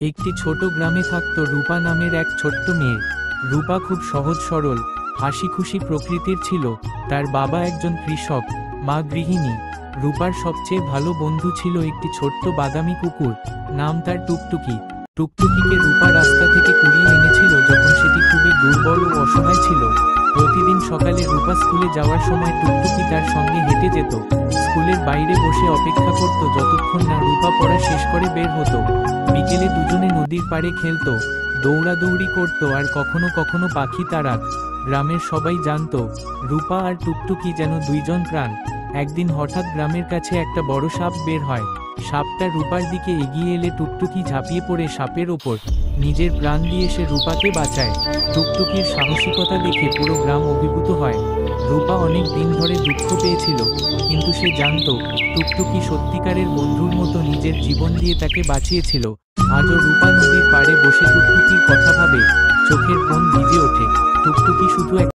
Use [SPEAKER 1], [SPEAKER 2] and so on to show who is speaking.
[SPEAKER 1] একটি ছোট গ্রামে থাকত রূপা নামের এক ছোট্ট মেয়ে। রূপা খুব সহজ সরল, হাসিখুশি প্রকৃতির ছিল। তার বাবা একজন কৃষক, মা গৃহিণী। রূপার সবচেয়ে ভালো বন্ধু ছিল একটি ছোট্ট বাদামি কুকুর, নাম তার টুকটুকি। টুকটুকিকে রূপা রাস্তা থেকে কুড়িয়ে এনেছিল যখন সেটি খুবই দুর্বল ও অসহায় ছিল। প্রতিদিন সকালে রূপা স্কুলে যাওয়ার সময় টুকটুকি তার সঙ্গে হেঁটে যেত। স্কুলের বাইরে বসে অপেক্ষা করত যতক্ষণ না রূপা পড়া শেষ করে বের হতো। বিকেলে দুজনে নদীর পাড়ে খেলত, দৌড়াদৌড়ি করত আর কখনো কখনো পাখি তাড়াত। গ্রামের সবাই জানত রূপা আর টুকটুকি যেন দুইজন প্রাণ। একদিন হঠাৎ গ্রামের কাছে একটা বড় সাপ বের হয়। সাপটা রূপার দিকে এগিয়ে এলে টুকটুকি ঝাঁপিয়ে পড়ে সাপের ওপর। নিজের প্রাণ দিয়ে সে রূপাকে বাঁচায়। টুকটুকির সাহসিকতা দেখে পুরো গ্রাম অভিভূত হয়। রূপা অনেক দিন ধরে দুঃখ পেয়েছিল, কিন্তু সে জানত টুকটুকি সত্যিকারের বন্ধুর মতো নিজের জীবন দিয়ে তাকে বাঁচিয়েছিল। আজও রূপা নদীর পাড়ে বসে টুকটুকির কথা ভাবে, চোখের কোণ ভিজে ওঠে। টুকটুকি শুধু